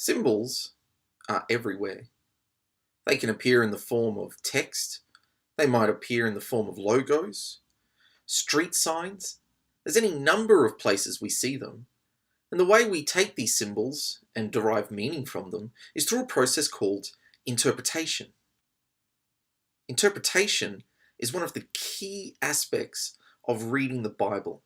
Symbols are everywhere. They can appear in the form of text, they might appear in the form of logos, street signs. There's any number of places we see them. And the way we take these symbols and derive meaning from them is through a process called interpretation. Interpretation is one of the key aspects of reading the Bible,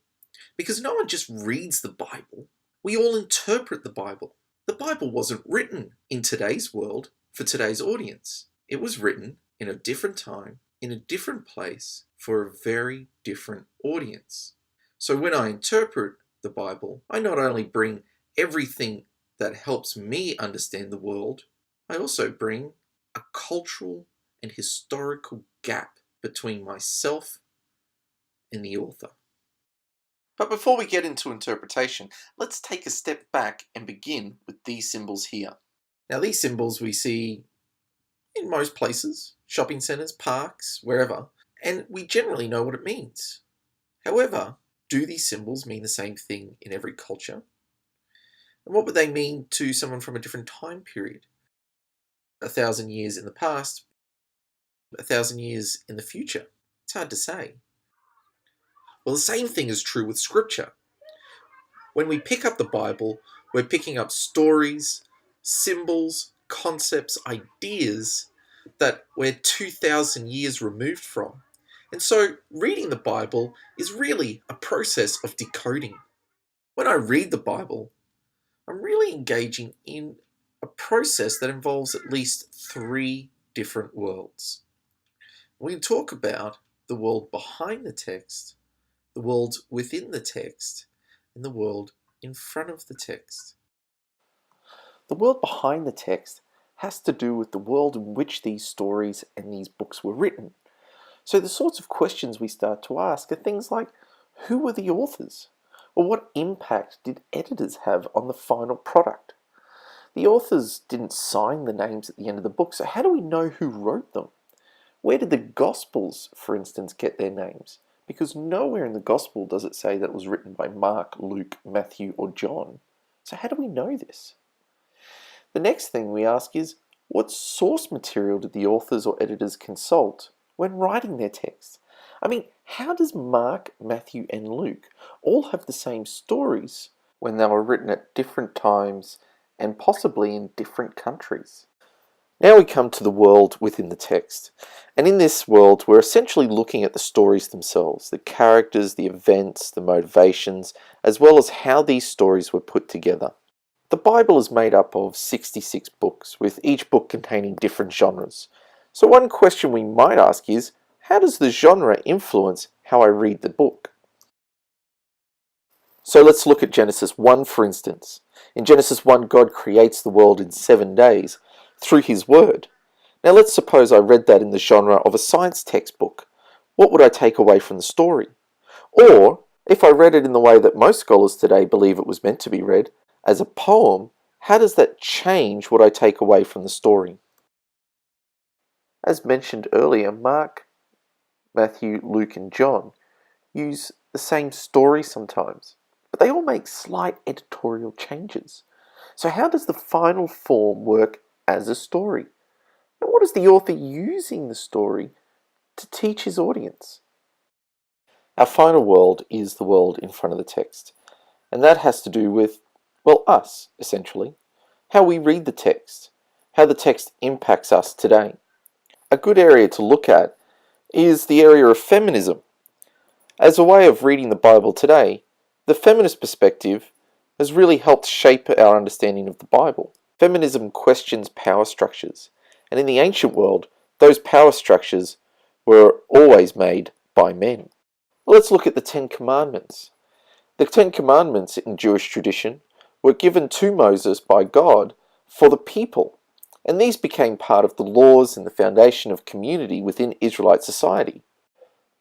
because no one just reads the Bible, we all interpret the Bible. The Bible wasn't written in today's world for today's audience. It was written in a different time, in a different place, for a very different audience. So when I interpret the Bible, I not only bring everything that helps me understand the world, I also bring a cultural and historical gap between myself and the author. But before we get into interpretation, let's take a step back and begin with these symbols here. Now, these symbols we see in most places, shopping centres, parks, wherever, and we generally know what it means. However, do these symbols mean the same thing in every culture? And what would they mean to someone from a different time period? 1,000 years in the past, 1,000 years in the future? It's hard to say. Well, the same thing is true with Scripture. When we pick up the Bible, we're picking up stories, symbols, concepts, ideas that we're 2,000 years removed from. And so reading the Bible is really a process of decoding. When I read the Bible, I'm really engaging in a process that involves at least 3 different worlds. We can talk about the world behind the text, the world within the text, and the world in front of the text. The world behind the text has to do with the world in which these stories and these books were written. So the sorts of questions we start to ask are things like, who were the authors? Or what impact did editors have on the final product? The authors didn't sign the names at the end of the book, so how do we know who wrote them? Where did the Gospels, for instance, get their names? Because nowhere in the Gospel does it say that it was written by Mark, Luke, Matthew, or John. So how do we know this? The next thing we ask is, what source material did the authors or editors consult when writing their text? I mean, how does Mark, Matthew, and Luke all have the same stories when they were written at different times and possibly in different countries? Now we come to the world within the text. And in this world, we're essentially looking at the stories themselves, the characters, the events, the motivations, as well as how these stories were put together. The Bible is made up of 66 books, with each book containing different genres. So one question we might ask is, how does the genre influence how I read the book? So let's look at Genesis 1, for instance. In Genesis 1, God creates the world in 7 days through His Word. Now let's suppose I read that in the genre of a science textbook. What would I take away from the story? Or, if I read it in the way that most scholars today believe it was meant to be read, as a poem, how does that change what I take away from the story? As mentioned earlier, Mark, Matthew, Luke, and John use the same story sometimes, but they all make slight editorial changes. So how does the final form work as a story? And what is the author using the story to teach his audience? Our final world is the world in front of the text, and that has to do with, well, us, essentially. How we read the text, how the text impacts us today. A good area to look at is the area of feminism. As a way of reading the Bible today, the feminist perspective has really helped shape our understanding of the Bible. Feminism questions power structures, and in the ancient world, those power structures were always made by men. Let's look at the 10 Commandments. The 10 Commandments in Jewish tradition were given to Moses by God for the people, and these became part of the laws and the foundation of community within Israelite society.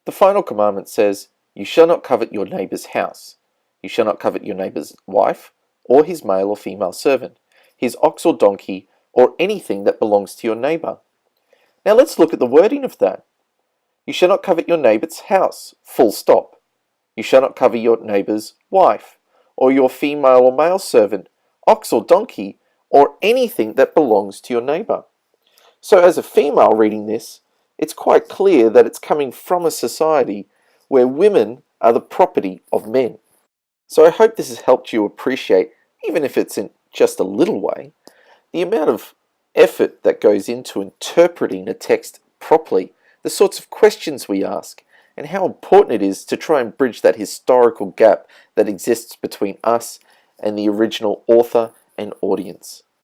The final commandment says, "You shall not covet your neighbor's house. You shall not covet your neighbor's wife, or his male or female servant, his ox or donkey, or anything that belongs to your neighbor." Now let's look at the wording of that. You shall not covet your neighbor's house, full stop. You shall not covet your neighbor's wife, or your female or male servant, ox or donkey, or anything that belongs to your neighbour. So as a female reading this, it's quite clear that it's coming from a society where women are the property of men. So I hope this has helped you appreciate, even if it's in just a little way, the amount of effort that goes into interpreting a text properly, the sorts of questions we ask, and how important it is to try and bridge that historical gap that exists between us and the original author and audience.